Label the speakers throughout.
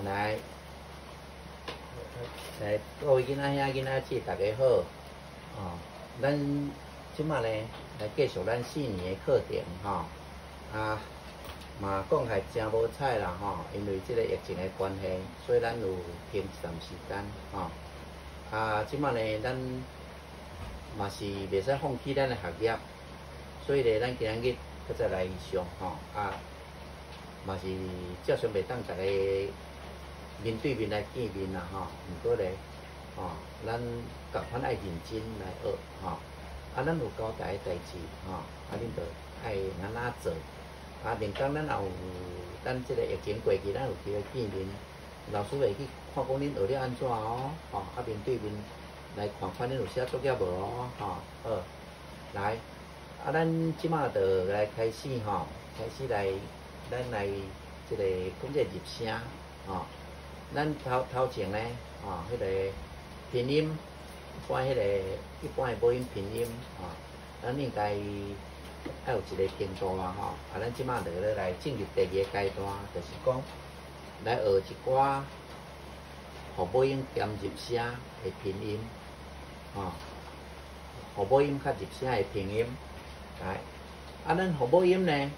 Speaker 1: 来，各位囡仔兄、囡仔姊，大家好。哦，咱即马呢来继续咱4年的课程吼。嘛讲起来真无彩啦吼，因为即个疫情的关系，所以咱有停一段时间吼。即马呢咱嘛是袂使放弃咱的学业，所以咧咱今仔日搁再来上吼。嘛是照常袂当逐个面对面来见面啦吼。毋过咧，咱共款爱认真来学吼。咱有交代的代志吼，恁着爱安怎做。明天咱也有咱即个疫情过去，咱有机会见面，老师会去看讲恁学了安怎哦，面对面来看看恁有写作业无哦，好，来，咱即马着来开始吼，咱来即个讲这入声吼，咱头前呢，迄个拼音，一般的母音拼音咱应该要有一个程度啦吼。咱即马就来进入第2个阶段，就是讲来学一寡互母音兼入声的拼音，互母音较入声的拼音。来，咱互母音呢，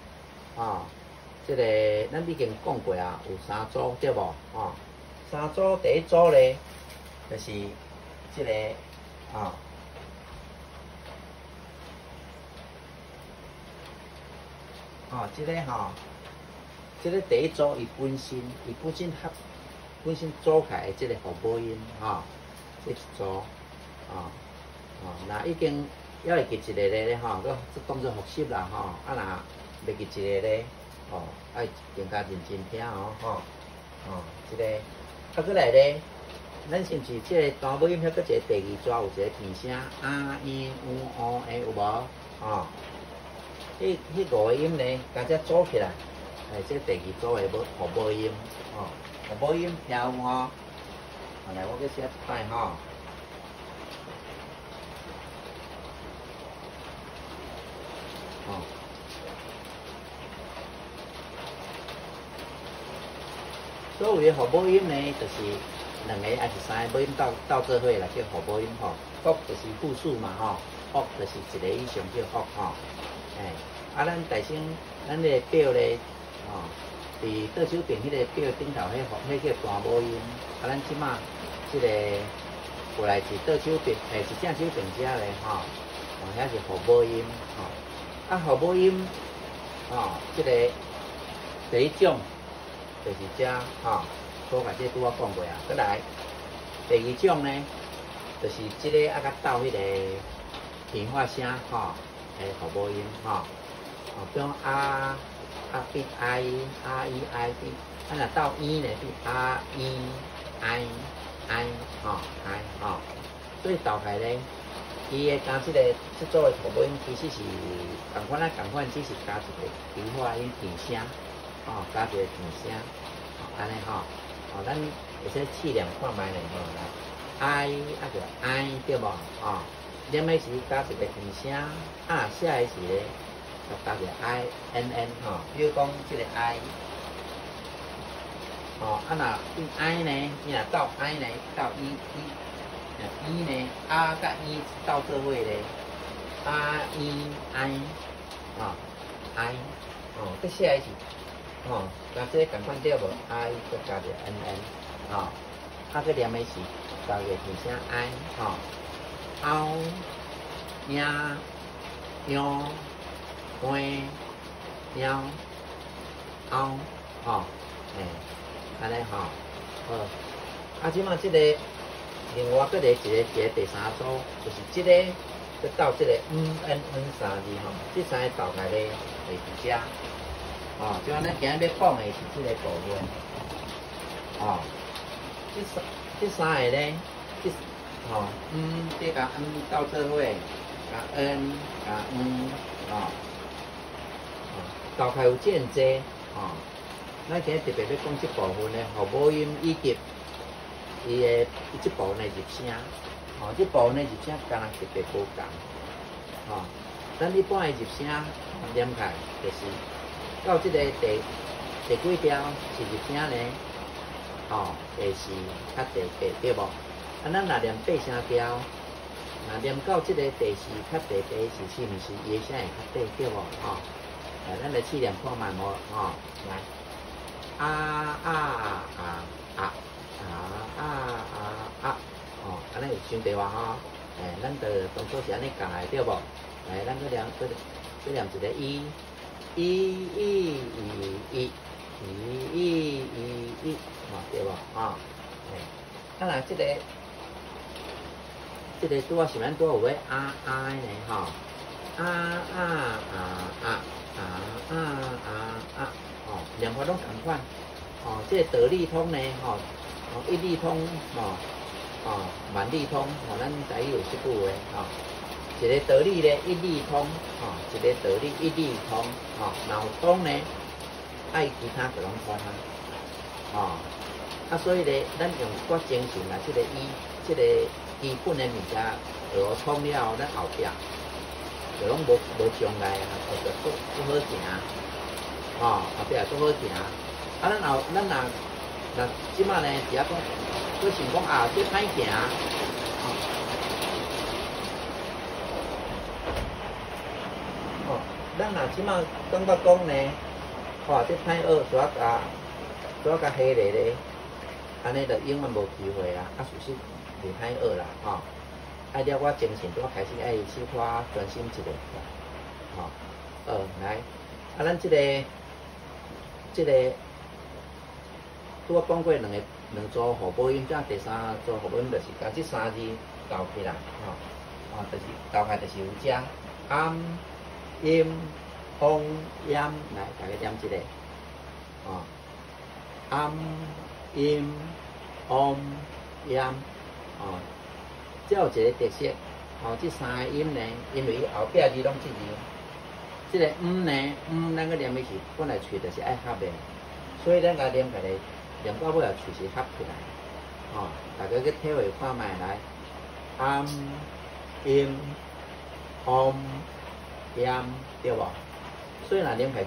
Speaker 1: 即个咱已经讲过啊，有3组对无？3组，第一组咧，就是即个即个第一组伊本身组起来即个互母音这一组那已经还会记一个咧搁当作复习啦若袂记一个咧爱更加认真听即个搁来咧，咱是毋是即个单母音遐搁一个第2组有一个变声有无迄5个音呢，加只组起来，即第2组的互母音互母音听有无？来，我搁写一摆所有的互母音呢，就是2个还是3个母音到做伙来叫互母音福就是复数嘛福就是1个以上叫福咱大先，咱个表咧伫倒手边迄个表顶头迄叫大母音。咱即马即个过来是倒手边，是正手边遮咧遐是互母音互母音即个第1种就是遮所甲这拄仔讲过啊。再来第2种呢，就是即个甲斗迄个变化声互母音比如变I变，若斗呢变I 所以斗起来咧，伊会加即组的互母音其实是共款，只是加一个变化音变声加一个变声安尼咱会使试量看觅咧来 I 对无念的时加一个变声写的时咧。加一个 INN 比如讲即个 I 若变 I 呢，伊若斗 I 呢，斗 E 呢甲 E 斗做伙咧I 佮写的是加即个共款对无 I 佮加一个 NN 佮念的是加一个变声 I 凹影关腰凹安尼好。即马即个另外搁一个第3组，就是即个搁斗即个N 3字即3个斗起来咧会伫遮即咱今日要讲的是即个部分即3个咧这甲斗做伙，甲 N 甲斗起有真济咱今日特别要讲即部分的互母音以及伊即部分的入声即部分的入声敢若特别无共咱一般的入声念起来就是到即个第几条是入声呢？哦，第四较第八对无？啊，咱若念八声调，若念到即个第四较第八是毋是伊声会较短对无？吼，来，咱来试念看卖无？吼，来，啊啊啊啊啊啊啊，哦，安尼有伤对哇吼？咱就当做是安尼教的对无？来，咱去念，去念一个一，哦，对无？哦，啊若即个拄啊是咱拄有个啊啊的呢吼，啊啊啊啊啊啊啊啊，哦，念法拢同款，哦，即个得力通呢，吼，哦，一力通，吼，哦，万力通，吼，咱台语有即句话，吼，一个得力咧，一力通，吼，一个得力，一力通，吼，然后通呢，爱其他就拢通啊，哦，啊，所以咧，咱用我精神啊，即个即个基本的物件学通了后，咱后壁就拢无障碍啊，后壁足好行，哦，后壁足好行。啊，咱若即摆呢，只啊讲，我想讲啊，这歹行，哦，咱若即摆感觉讲呢，哦，这歹学，主要甲迄个咧，安尼就永远无机会啦，啊，事实袂歹学啦，吼。爱了我精神，拄开始爱小可专心一下，吼，来，啊，咱即个。拄我讲过两组互补音，这第三组互补音就是甲这三字交起来，吼，就是交起来就是有这安、音、翁、音，来，大家念一个，安、音、翁、音，这有一个特色，这三个音呢，因为后壁字拢这字，这个呢，咱个念的是本来喙就是爱合的，所以咱甲念起来。念到尾啊，喙是合起来，吼，大家去体会看卖来，安、音、翁、音，对无？所以若念起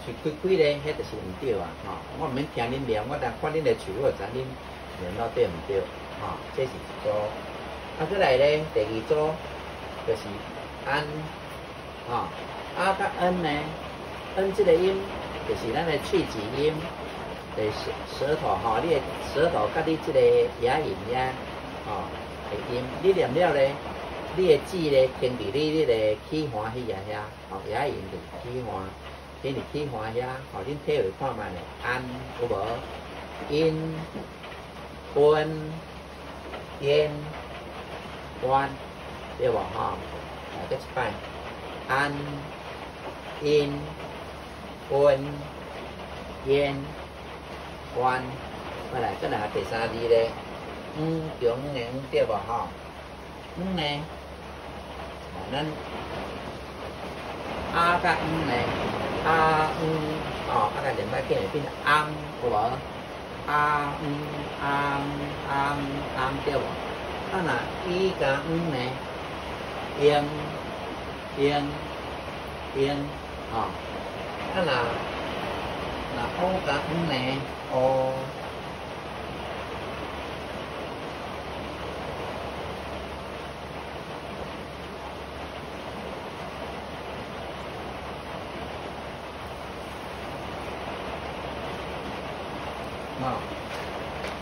Speaker 1: 喙开咧，迄就是毋对啊，吼，我毋免听恁念，我但看恁的喙，我就知恁念到对毋对，吼，这是一组。啊，再来咧，第二组就是安，吼，啊甲恩呢，恩这个音就是咱的喙齿音。舌头吼，你的舌头甲你即个牙龈呀，吼，的音，你念了咧，你的舌咧停伫你个气环迄遐，吼，牙龈就气环，停伫气环遐，吼，恁体会看卖咧，安有无？音、温、咽、弯，对无吼？来，再一摆，安、音、温、咽。弯，过来，再来第三字咧，中年对无吼？呢，咱啊甲呢，啊哦，啊甲连摆起来变安，有无？啊对无？啊若伊甲呢，英，哦，啊若乌甲呢？哦，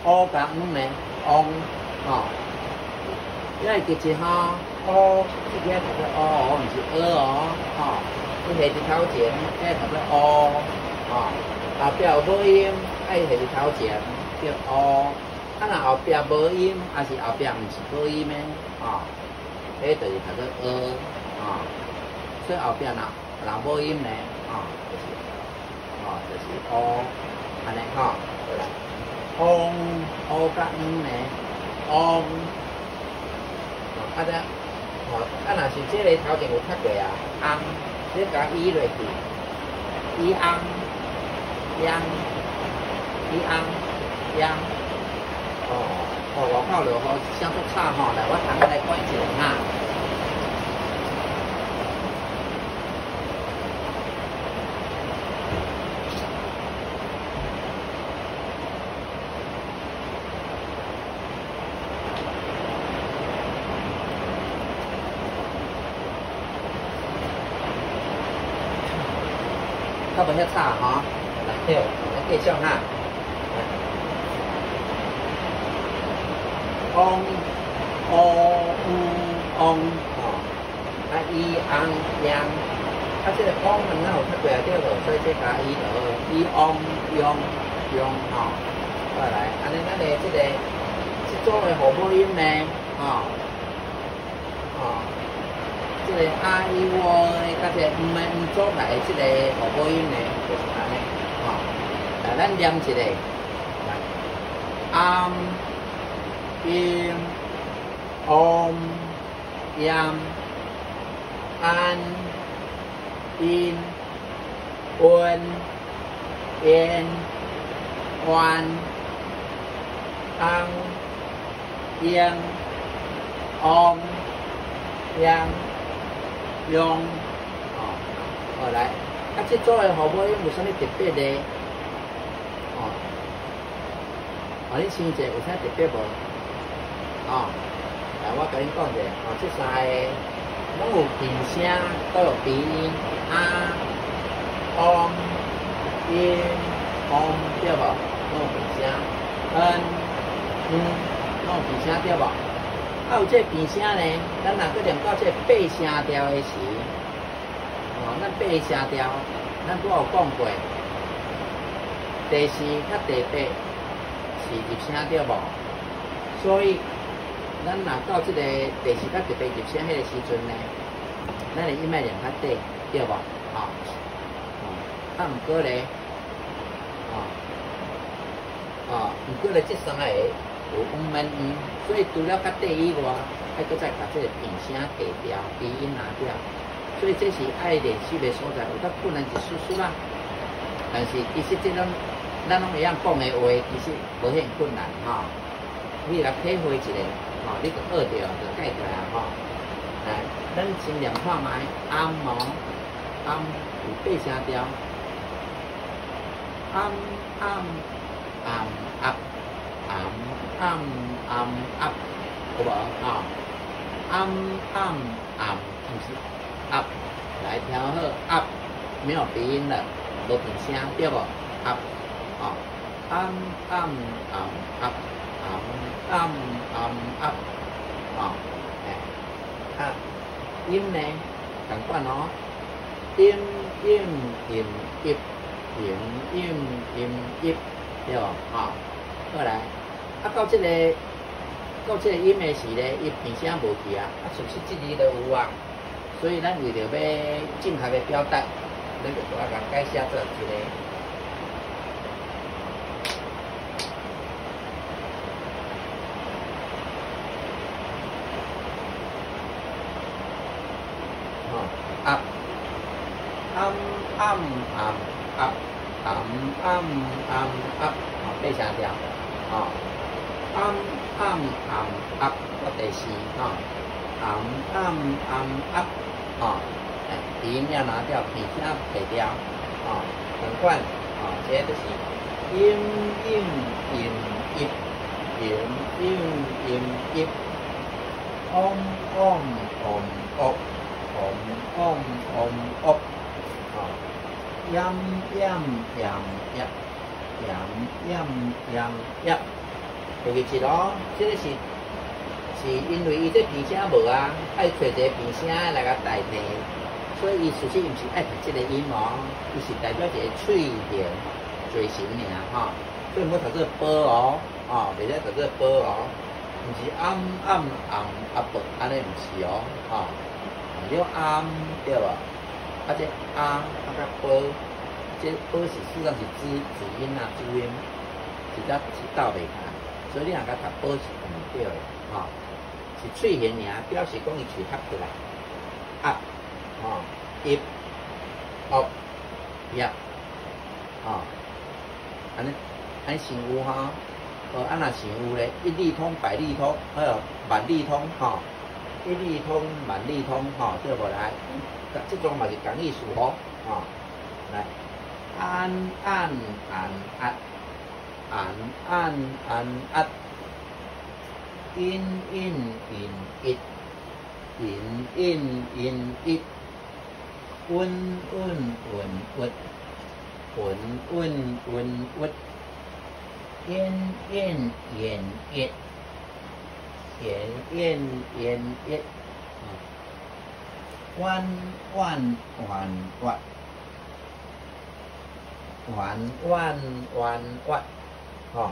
Speaker 1: 乌甲呢？翁，哦，因为其实吼，乌这个读做乌，毋是哦，吼，你下一头前，这读做乌，哦，后壁有母音。爱下日头前叫乌，啊若后壁无音，还是后壁毋是母音的，吼，迄就是读做呃，吼，所以后壁若母音呢，就是乌，安尼吼，过来，乌甲呢，翁，啊则，啊若是这个头前有读过啊，翁，你甲伊落去，伊翁，央。伊翁，央，外口落雨，声足吵吼，来，我等下来看一下哈。较无遐差吼，来对，来继续哈。嗡嗡吼，啊伊昂扬，啊这个嗡哪有较贵对无？所以这加伊落，伊嗡用吼，再来，安尼咱的这个这组的互补音呢，吼。这个啊伊喔的，甲这唔组来这个互补音呢，就是安尼，吼。来，咱念一个，来，音yam an in un en oan ang yang yang用好来，啊，这组的互补音有啥物特别的？你想一下有啥特别无？来，我甲恁讲者，这三个拢有平声，都有鼻音，音，对无？拢有平声，拢有平声对无？啊，有这平声呢，咱若搁念到这八声调的时，咱八声调，咱拄有讲过，第四甲第八是入声对无？所以，咱若到这个第四甲第八入声迄个时阵呢，咱的音脉念较短，对无？毋过咧，毋过咧，这三个有免所以除了较短以外，还搁再把这个平声下调、鼻音拿掉，所以这是爱练习的所在，有较困难一丝丝啦。但是其实这种咱拢会晓讲的话，其实无遐困难吼。你来体会一下，你个学着就解出来吼。来，咱先念看卖，有八声调，有无？不是来调好没有鼻音了，无鼻声对无？音呢，同款哦，音，对无？过来，到这个音的时咧，伊鼻声无去啊，是不是这里都有啊？所以咱为着要正确的表达，咱就给它解释做一个。八声调，到第四，鼻音要拿掉，鼻声下调，同款，这就是音，尤其是咯，这个是因为伊这鼻声无啊，爱找一个鼻声来甲代替，所以伊其实伊毋是爱读这个音哦，伊是代表一个喙形嘴型尔吼，所以唔好读做波哦，袂使读做波哦，毋是安尼毋是哦，了对无？这甲波，这波是实际上是子音啊，主音，是斗袂开。所以你若甲读波是唔对的，是喙形尔，表示讲伊喙合起来，up，安尼想有吼，安若想有咧，一理通百理通，万理通一理通万理通对无来？这种嘛是讲意思吼，来，in it，un，文文文文，燕燕燕燕，燕燕燕燕，弯弯弯弯，弯弯弯弯，哦，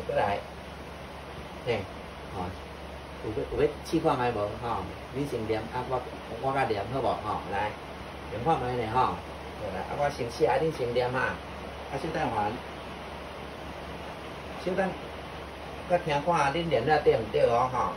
Speaker 1: 再来，嘿，哦，有要试看卖无？吼，你先念啊，我甲念好无？吼，来，念看卖呢，吼。来，啊，我先写，恁先念啊，啊，小等还，小等，甲听看恁念了对毋对哦，吼。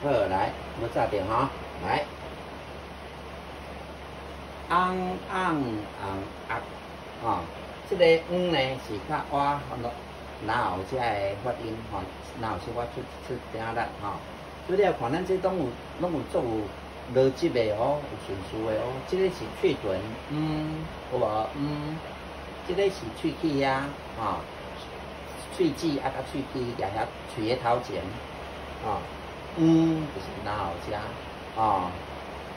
Speaker 1: 好，来，要炸点哈，来，昂昂昂昂，哦，这个呢是较我哪有这个发音吼，哪有小可出点力吼。所以你看咱这拢有做逻辑的哦，有顺序的哦。这个是喙唇，有无？这个是喙齿呀，吼，喙齿啊甲喙齿夹遐喙的头前，哦。就是哪后遮，哦，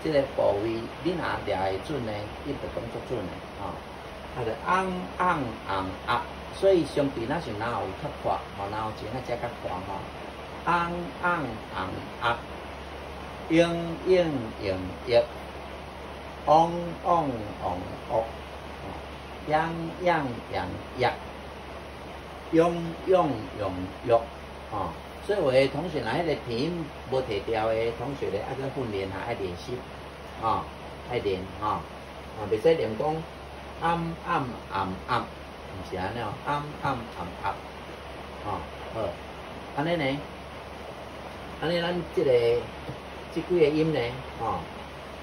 Speaker 1: 这个部位你若抓会准呢，伊就讲足准的，哦，啊就昂昂昂啊，所以相比那是哪有较快，吼，哪有前那只较快吼，昂昂昂啊，应应应应，嗡嗡嗡嗡，央央央央，用用用用，哦。所以有的同学若迄个鼻音无摕调的同学咧，爱去训练下，爱练习，吼，爱练吼，袂使练讲暗暗暗暗，毋是安尼哦，暗暗暗暗，吼，好，安尼呢，安尼咱即几个音呢，吼，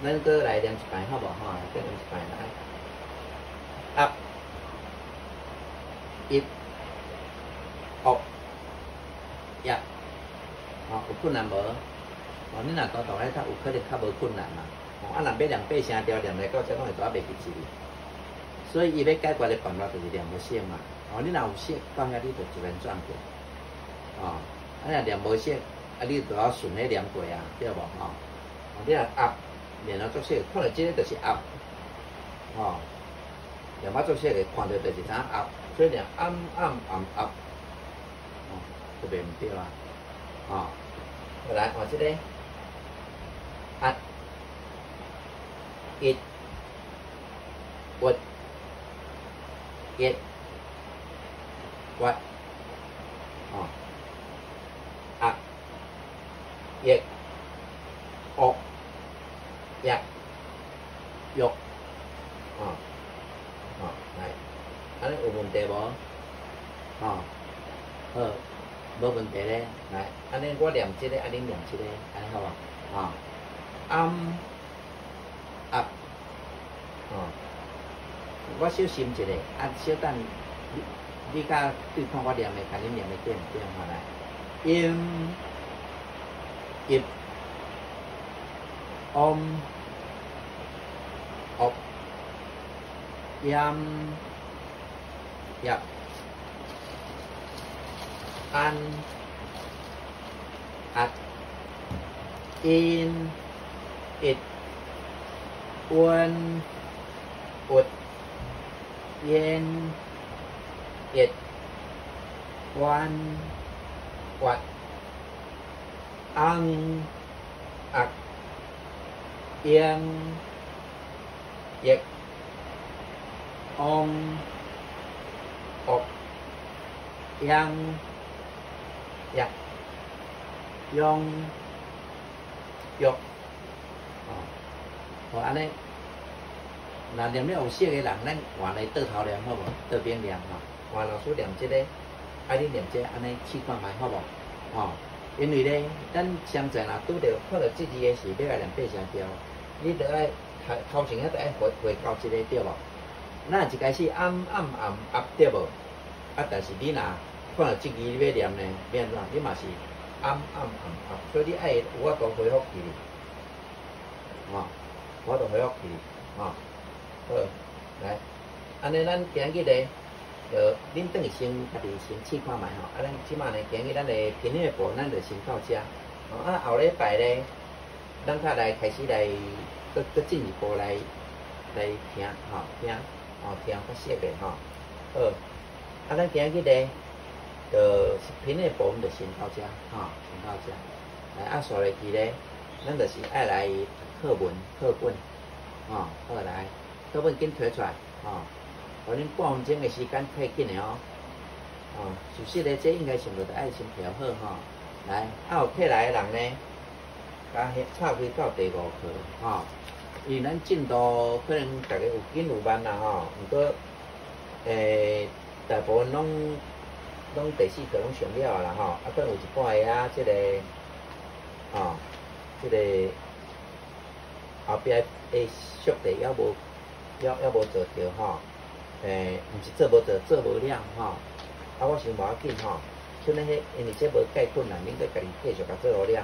Speaker 1: 咱搁来练一摆好无吼，再练一摆来，up，一，up。呀，哦，有困难无？哦，你若大大咧，较有可能较无困难嘛。哦，啊，若要念8声调，念来到这拢会抓袂记字。所以伊要解决的办法就是念无省嘛。哦，你若有省，到遐你就自然转过。哦，啊，若念无省，啊，你就要顺咧念过啊，对无？吼，哦，你若压念啊作息，看到这个就是压。哦，念啊作息的，看到就是怎压，所以念暗暗暗压。就袂唔对啊，哦，再来换这个，啊，一，屈，一，屈，哦，啊，一，惡，一，欲，哦，哦，来，安尼有问題無？哦，好。无问题咧，来，安尼我念即个，安尼念即个，安尼好无？啊，啊，哦，我小心一下，啊，小等你甲对看我念的，看你念的对毋对？好来，音，一，op，音，一。an, at, in, it, un, ut, yen, it, one, what, ang, ak, yang, yek, op, yang, dạ, yong, yok, rồi anh ấy là điểm này xe cái làng nên quả này từ thảo điểm không bỏ từ biên điểm mà quả là số điểm trên đây ai đi điểm trên anh ấy chi qua máy không bỏ因为咧，咱相正啦，拄着看到这字的是要来练8声调，你得爱头前遐得爱回到这个对无？咱一开始暗对无？啊，但是你若看到这字你要念呢，变怎？你嘛是所以你爱有法度回复去。吼，我就回屋去，吼，好，来，安尼咱今日咧，就恁转去先家己先试看觅吼，啊，咱即马咧今日咱的频率部咱就先到遮，吼，啊后礼拜咧，咱较来开始来，搁进一步来听，吼，听较熟的吼，好，啊，咱今日咧。频率部就先到遮，吼，先到遮。来，啊，续落去咧，咱就是爱来课文、课本，吼，好来，课本紧摕出来，吼，互恁半分钟的时间太紧的哦，哦，熟悉咧，这应该上头就爱先调好吼。来，啊，有过来的人呢，甲插开到第5课，吼，因为咱进度可能大家有紧有慢啦，吼，毋过，大部分拢第4课拢上了啦吼，啊，可能有一半个啊，即个，吼，即个后壁的速题还无做着吼，毋是做无着，做无了吼，啊，我想无要紧吼，像咱迄，因为这无介困难，恁搁家己继续甲做好了，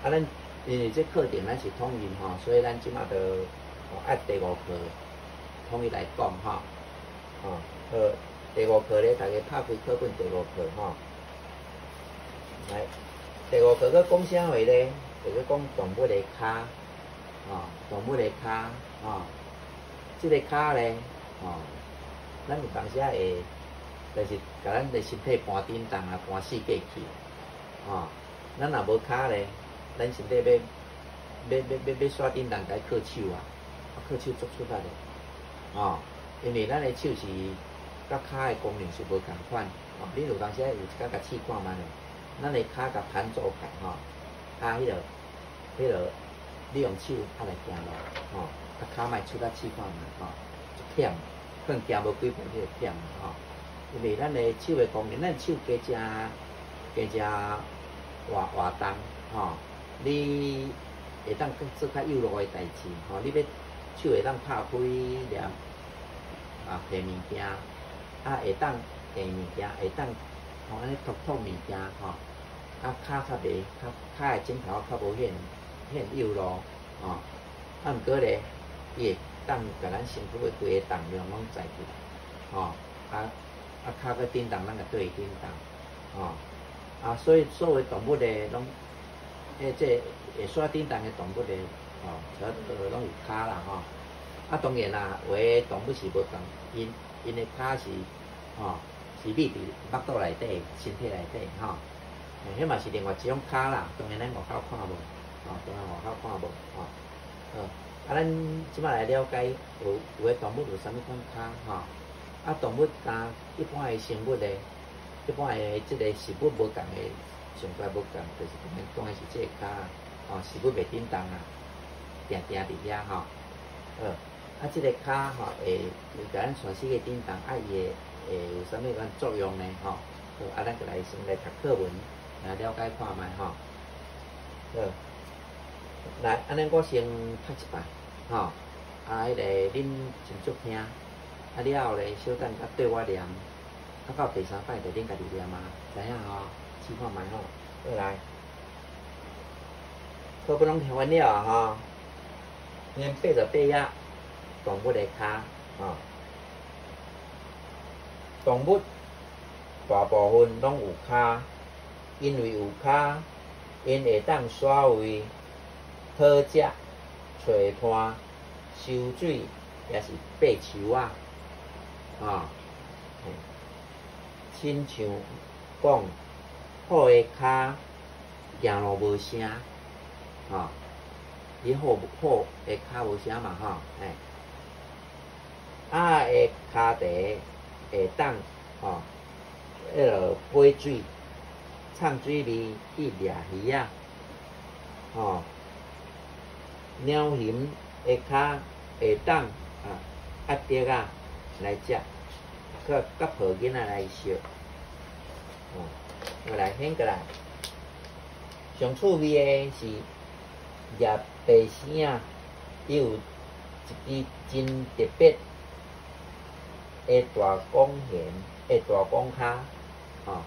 Speaker 1: 啊，咱因为这课程咱是统一吼，所以咱即马着按第5课统一来讲吼，吼，好。第5课咧，大家拍开课本第5课吼。来，第5课佮讲啥话咧？就佮讲动物的骹，吼，动物的骹，吼，即个骹咧，吼，咱有当时啊会，就是甲咱的身体搬振动啊，搬四界去，吼，咱若无骹咧，咱身体要刷振动，该靠手啊，靠手做出来咧，吼，因为咱的手是。甲骹的功能是无共款，吼，恁有当时有一甲试看觅咧，咱的骹甲盘做开，吼，啊，迄个，你用手啊来行路，吼，啊骹莫出来试看觅，吼，忝，可能行无几步你就忝，吼，因为咱的手的功能，咱手加活动，吼，你会当做较有路的代志，吼，你要手会当拍开念啊，摕物件。啊，会当下物件，会当吼安尼吐物件吼，啊骹较袂，骹的枕头较无显幼路吼，啊毋过咧，伊会当甲咱身躯的规个重量拢载起来，吼，啊骹个振动，咱个对振动，吼，啊所以作为动物咧，拢这会刷振动的动物咧，吼，拢有骹啦吼，啊当然啦，有的动物是无同因的骹是，吼，是密伫腹肚内底、身体内底，吼，迄嘛是另外一种骹啦。当然咱外口看无，吼，当然外口看无，吼，好，啊，咱即摆来了解有诶动物有啥物款骹，吼，啊，动物甲一般诶生物咧，一般诶即个食物无共诶，上怪无共，就是讲诶是即个骹，吼，食物袂振动啊，定伫遐，吼，好。啊，即个骹吼会甲咱全身嘅振动，啊伊会有啥物款作用呢？吼，好，啊，咱就来先来读课文，来了解看觅吼。好，来，安尼我先读一摆，吼，啊，迄个恁斟酌听，啊了后咧，小等甲对我念，啊到第3摆就恁家己念啊，知影吼？试看觅吼，好来，课本拢听完了啊吼，念88页。动物的骹，吼，动物大部分拢有骹，因为有骹，因会当耍位、讨食、找伴、收水，也是爬树啊，吼，亲像讲好的骹行路无声，吼，伊好的骹无声嘛，吼，啊的骹蹄会当吼，迄落飞水、畅水味去掠鱼仔，吼，鸟形的骹会当压竹仔来食，佮抱囡仔来烧，吼，我来掀过来，上趣味的是叶白生啊，伊有一支真特别。大公弦，大公骹，吼，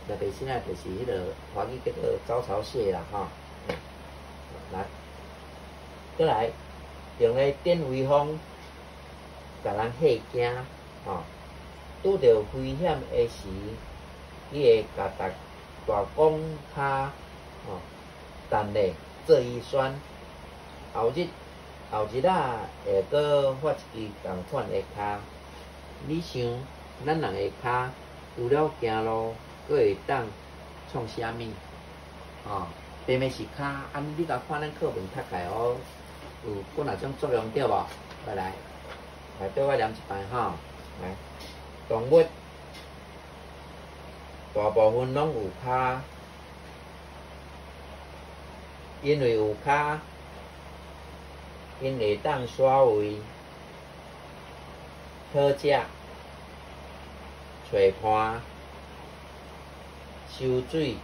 Speaker 1: 特别现在就是迄个华语叫做招潮蟹啦，吼，来，过来用咧电威风，甲人吓惊，吼，拄着危险的时，伊会甲大公骹，吼，等咧做伊选，后日会搁发一支同款的骹。你想，咱人的骹除了行路，佫会当创啥物？哦，偏偏是骹，你甲看咱课文读起来哦，有几若种作用对无？来，对我念一摆吼，来，动物大部分拢有骹，因为有骹，因会当耍位、讨食、找伴、收水，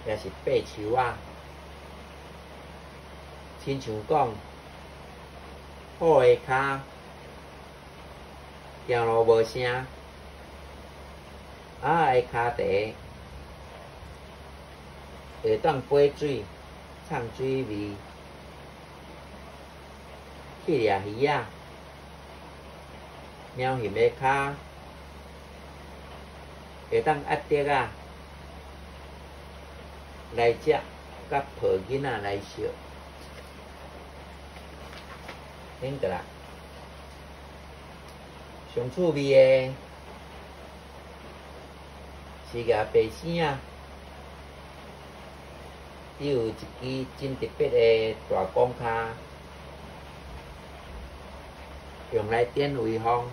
Speaker 1: 也是爬树仔。亲像讲，好的骹行路无声，的骹蹄会当飞水、呛水味，去掠鱼仔。猫型的骹会当压竹仔来食，甲抱囡仔来烧。恁个啦，上趣味的是个白生啊，伊有一支真特别的大公骹，用来点威风，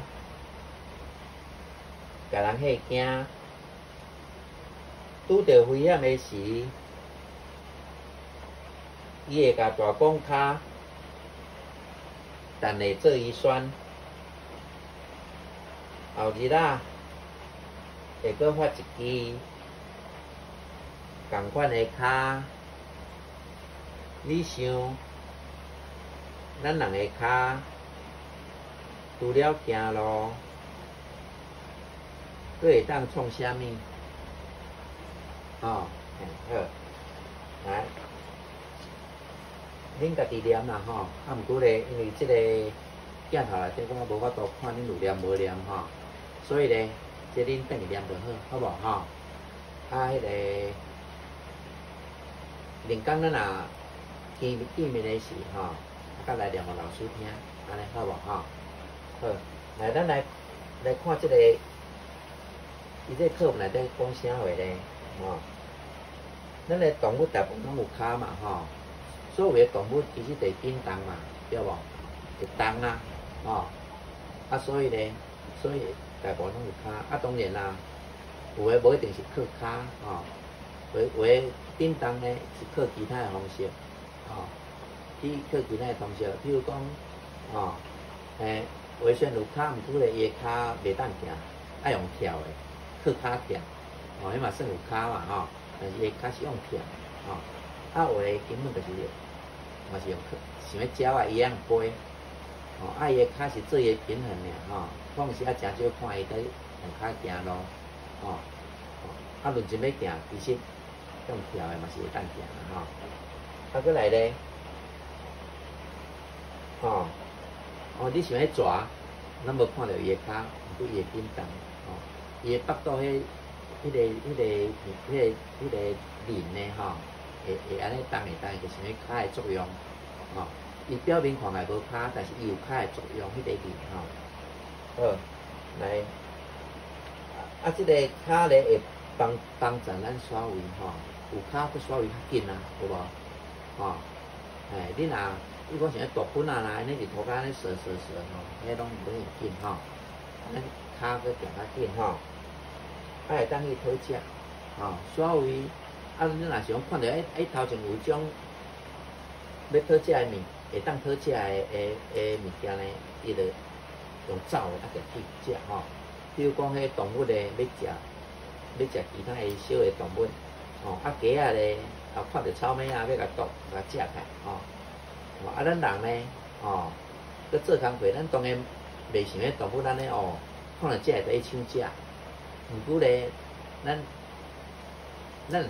Speaker 1: 甲人吓惊。拄着危险的时，伊会甲大公骹等下做伊选，后日会搁发一支同款的骹。你想，咱人的骹除了行路，佫会当创啥物？好，来，恁家己念啦吼。毋过咧，因为即个镜头内底我无法度看恁有念无念吼，所以咧，即恁等下念就好，好无吼？迄个另讲咱若见面的时吼，甲来念互老师听，安尼好无吼？好，来，咱来看即个，伊这课文内底讲啥话咧？吼，咱的动物大部分拢有骹嘛吼，所有的动物其实得运动嘛，对无？会动啊，吼，所以大部分拢有骹。当然啦，有诶无一定是靠骹吼，有诶运动咧是靠其他诶方式，吼，靠其他诶方式，比如讲，吼，有些有骹，毋过咧伊诶骹袂当行，爱用跳诶，靠骹跳。哦，迄嘛算有骹嘛吼，但是伊骹是用跳，吼，有诶根本就是嘛是用像迄鸟仔一样飞，吼，伊诶骹是做伊平衡尔，吼，放时诚少看伊在用骹行路，吼，论真要行，其实用跳诶嘛是会当行啦，吼，过来咧，你像迄蛇，咱无看到伊诶骹，毋过伊会紧动，吼，伊诶腹肚迄个鳞呢，吼，会安尼动就是迄骹的作用，吼。伊表面看来无骹，但是伊有骹的作用，迄个鳞，吼。好，来，即个骹咧会帮助咱耍位，吼，有骹佫耍位较紧啊，有无？吼，你若如果像迄大粉啦，安尼是涂骹安尼扫，吼，迄拢无遐紧，吼。咱骹佫行较紧，吼。会当去讨食，吼，耍位，你若是讲看到头前有种要讨食的会当讨食的物件呢，伊就用走的就去食吼。比如讲，迄动物咧要食其他的小的动物，吼，鸡仔咧看到草莓要甲剁，甲食开，吼。咱人呢，佮做工课，咱当然袂像迄动物安尼看到食会去抢食。毋过咧，咱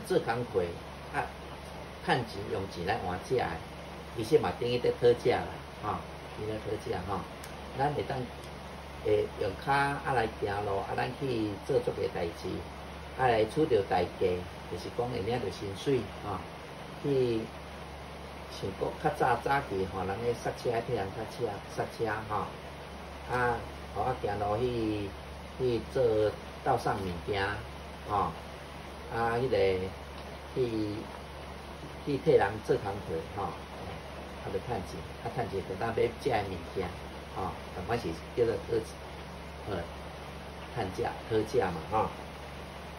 Speaker 1: 做工课，趁钱用钱来换食诶，其实嘛等于在讨价啦，吼，伊咧讨价吼，咱会当会用骹来行路，咱去做足个代志，来处着代价，就是讲会领着薪水，吼，去像讲较早期吼，人咧塞车替人塞车吼，互行路去做倒送物件，吼，迄个去替人做工课，吼，著趁钱，趁钱就当买食的物件，吼，同款是叫做趁价讨价嘛，吼。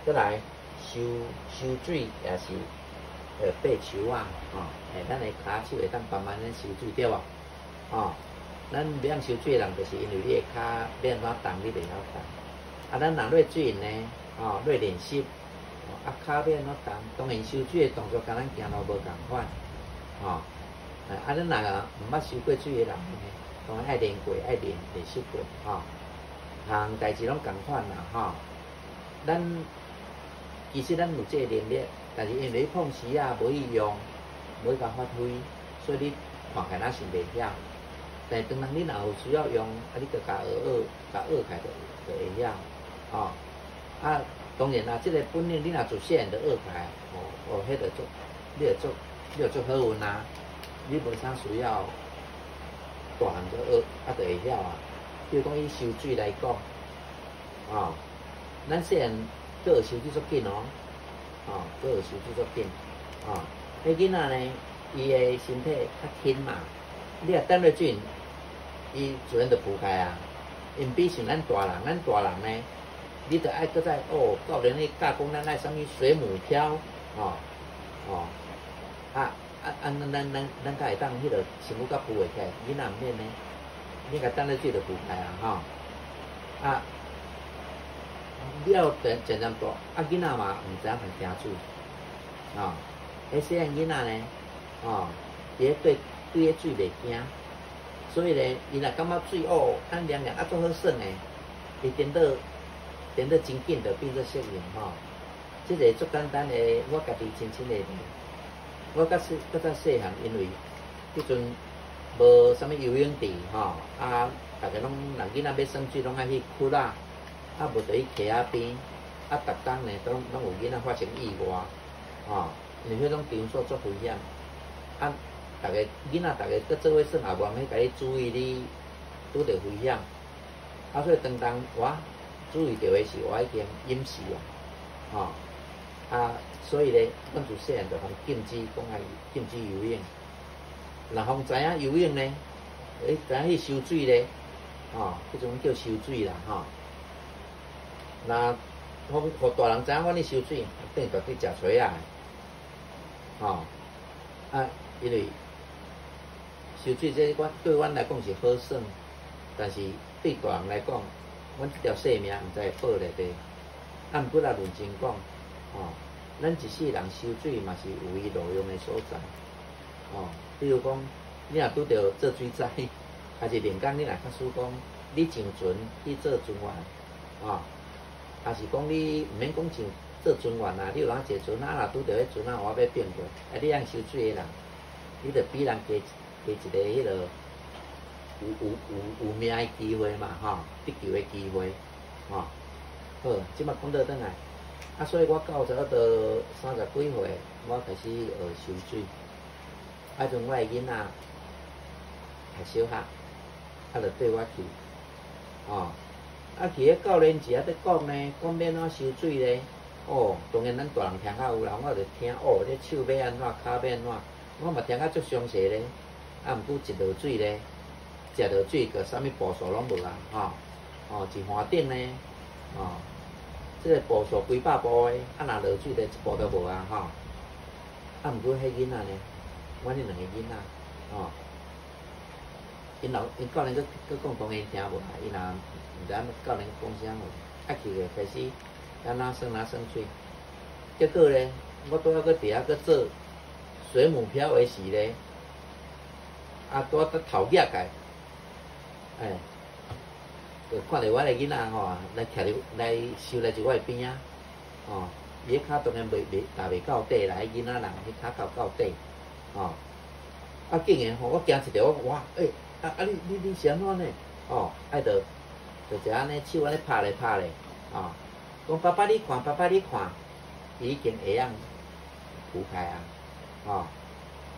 Speaker 1: 再来收水也是爬树啊，吼，咱的骹手会当帮忙咱收水对无？吼，咱袂晓收水的人，就是因为你的骹要安怎动，你袂晓动。咱人落水呢，吼，落练习，骹要安怎动？当然收水的动作甲咱行路无共款，吼。咱若毋捌收过水的人呢，当然爱练过，爱练习过，吼。项代志拢共款啦，吼。其实咱有这个能力，但是因为你碰时啊无去用，无甲发挥，所以你看起来是袂晓。但是当然你若有需要用，你著甲学开就会晓，吼。当然啦，这个本领你若自细汉就学开，迄著做，你著做好运啊。你无啥需要大汉就学，就会晓啊。比如讲以收水来讲，吼，咱细汉佫学收水足紧哦，佫学收水足紧，迄囡仔呢，伊的身体较轻嘛，你若等落水，伊自然就浮开啊。因比像咱大人呢，你著爱搁再教练咧教讲咱爱啥物水母漂，咱甲会当迄个身躯甲浮会起来，囡仔毋免呢，你甲等落水就浮开啊，吼。了渐大，囡仔嘛毋知影通惊水，迄细汉囡仔呢，伊对迄水袂惊，所以呢，伊若感觉水凉凉足好耍诶，伊颠倒真紧就变做适应吼。即个足简单诶，我家己亲的例，我较早细汉，因为迄阵无啥物游泳池吼，逐个拢人囡仔要耍水，拢爱去窟仔。无就去溪仔边，逐工呢拢有囡仔发生意外，因为迄种场所足危险，逐个囡仔搁做伙耍也忘去甲你注意你拄着危险，所以当我注意到的是我已经淹死啊，所以咧，阮自细汉就互禁止讲禁止游泳，若互知影游泳呢，知影去收水咧，迄种叫收水啦，那互大人知影阮咧收水，等于绝对食水啊！因为收水这对阮来讲是好耍，但是对大人来讲，阮这条性命毋知会保咧袂。毋过认真讲，咱一世人收水嘛是有伊路用的所在，比如讲，你若拄着做水灾，还是连工你若假使讲你上船去做船员，还是讲你毋免讲像做船员啊，你有人坐船若拄着迄船我要变过，你通收水的人，你着比人加一个迄落有命的机会嘛，得救的机会，好，即摆讲倒转来，所以我到差不多30几岁，我开始学收水，阵我的囡仔读小学，就缀我去，去迄教练时在讲呢，讲要安怎收水咧。当然咱大人听较有啦，我就听你手要安怎，骹要安怎，我嘛听较足详细咧。毋过一落水咧，食落水个啥物步数拢无啊，一岸顶呢，即个步数几百步诶，若落水咧一步都无啊，毋过迄囡仔呢，阮迄两个囡仔，因教练佫讲当然听无啊，伊若毋知影教练讲啥话，去个开始安怎耍水，结果咧，我拄仔伫遐佫做水母漂的时咧，拄仔头夹个，就看到我个囡仔来徛伫来收来伫我边仔，伊迄骹当然袂够底啦，迄囡仔人迄骹够底，啊，竟然吼，我行一条，哇，你是安怎呢？哦，着一安尼手安尼拍咧拍咧，哦，讲爸爸你看，爸爸你看，已经会晓铺开啊，哦，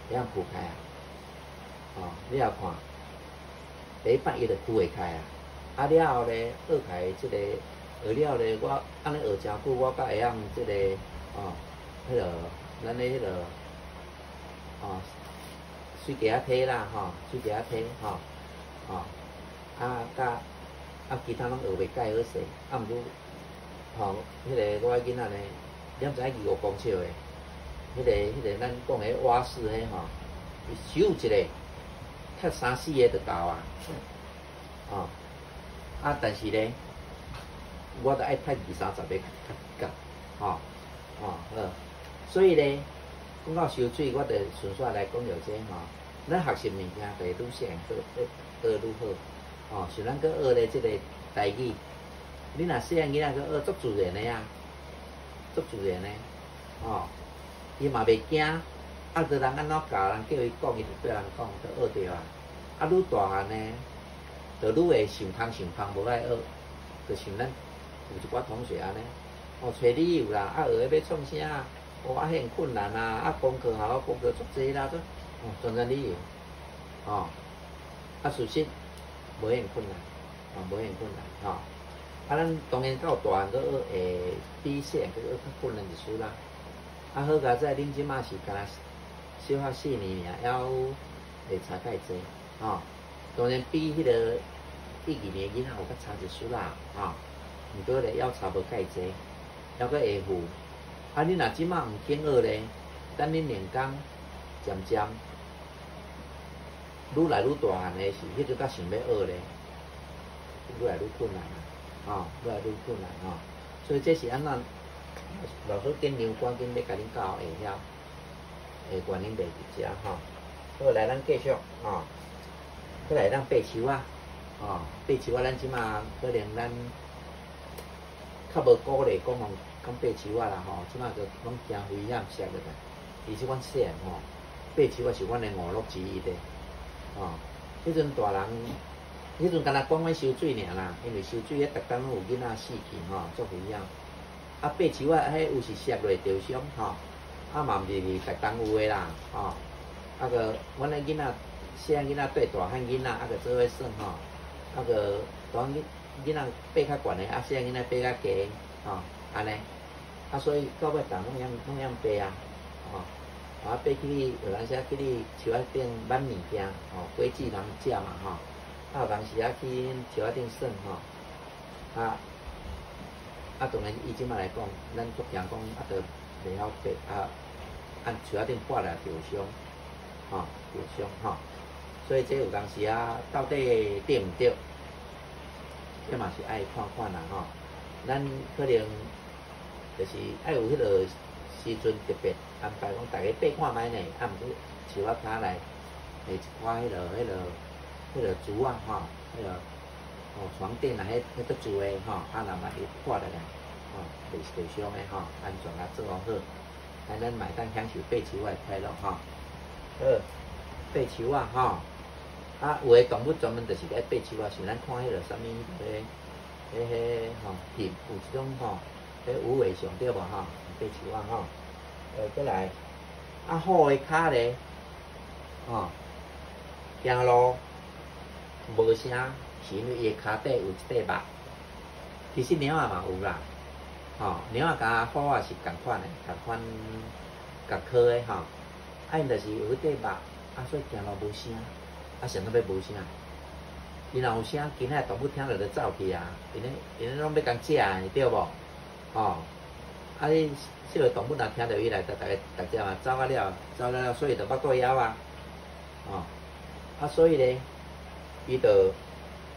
Speaker 1: 会晓铺开啊，哦，你也看，第一摆伊着铺会开啊，啊了后咧，学开即个学了咧，我安尼学真久，我才会晓即个哦，迄落咱咧迄落哦。水鸡仔体啦，吼，水鸡仔体，吼，吼，甲其他拢学袂介好势，毋过，吼，迄个我囡仔呢，你毋知义务讲笑诶，迄个咱讲诶瓦斯迄吼，伊手一个，踢3、4个就够啊，哦，但是呢，我都爱踢20、30个甲，吼，哦，好，所以呢。讲到收水，我着顺续来讲着这吼。咱学习物件，就会愈适应，学愈好。哦，像咱去学咧即个台语，你若细汉囡仔去学，足自然的啊，足自然的。哦，伊嘛袂惊，啊，着人安怎教人叫伊讲，伊就对人讲，就学着啊。啊，愈大汉呢，就愈会想通，无爱学。就像咱有一寡同学安尼，哦，找理由啦，啊，学要创啥？哦，啊，很困难啊！啊，功课效功课足济啦，哦，全然理由，哦，啊，事实无很困难，哦，无很困难，吼。啊，咱当然到大汉，佫会比细汉佫学较困难一丝啦。啊，好佳在恁即马是干小学4年尔，还会差介济，吼。当然比迄个1、2年囡仔有较差一丝啦，吼。毋过咧，还差无介济，还佫会负。啊！你若即马毋肯学咧，等恁练功，渐渐愈来愈大汉诶时，迄阵才想要学咧，愈来愈困难啊！吼，愈来愈困难吼。所以这是安怎？老师紧张，赶紧要甲恁教会晓，会原因袂伫遮吼。好，来咱继续吼，再来咱爬树啊，吼，爬树啊，咱即马可能咱较无鼓励讲讲爬树啊啦吼，即马就拢惊危险涉入来。其实阮细汉吼，爬树啊是阮的娱乐之一的，吼。迄阵大人，迄阵敢若讲阮收水尔啦，因为收水迄逐工拢有囡仔死去吼，足危险。啊，爬树啊，迄有时涉落着伤吼，啊嘛毋是逐工有诶啦，吼。啊个，阮的囡仔，细汉囡仔对大汉囡仔，啊个做伙算吼，啊个大汉囡仔爬较悬诶，啊细汉囡仔爬较低，吼，安尼。啊，所以到尾人拢晓爬啊，吼，啊爬去你有当时啊去你树仔顶挽物件，吼，果子通食嘛，吼，啊有当时啊去树仔顶耍，吼，当然以即摆来讲，咱足惊讲啊，着袂晓爬啊，按树仔顶挂来受伤，吼，受伤吼，所以这有当时啊，到底对毋对，这嘛是爱看看啦，吼，咱可能。就是爱有迄个时阵特别安排讲，大家爬看觅呢，啊，毋过树仔骹来下一寡迄个竹啊，吼，迄个床垫啊，迄个竹的吼，啊，若万一挂落来，吼，袂受伤的吼，安全啊做好，啊，咱嘛当享受爬树的快乐吼。好，爬树啊，吼，啊，有诶动物专门就是咧爬树啊，像咱看迄个啥物迄吼，有一种吼。迄有尾上对无吼？爬树啊吼，再来啊好诶骹咧，吼，行路无声，是因为伊诶骹底有一块肉。其实猫仔嘛有啦，吼，猫仔甲虎仔是共款诶，共款共科诶吼。啊，因就是有迄块肉，啊，所以行路无声，啊，想要无声。伊若有声，其他动物听着就走去啊，因咧拢要共食诶，对无？哦，啊！你小个动物若听到伊来，逐只嘛走了，所以就腹肚枵啊，哦，啊，所以咧，伊就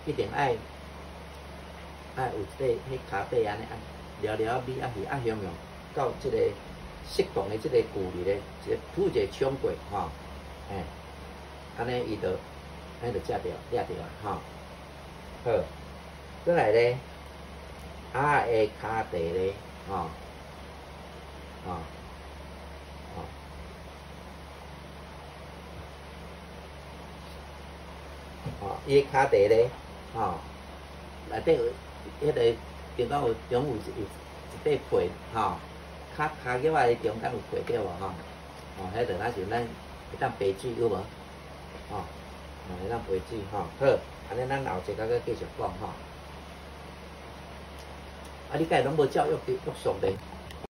Speaker 1: 一定爱有迄骹底安尼撩撩尾，啊是向到即个适当的即个距离咧，拄一个冲过吼，安尼伊就安尼就掠着啊，吼，好，再来咧。啊，下骹地咧，吼，伊个骹地咧，内底有迄个顶头有中有一块皮，骹脚仔中间有皮对无迄就咱像咱会当培水有无？会当培水好，安尼咱后一个再继续讲啊，你家拢无照约束咧？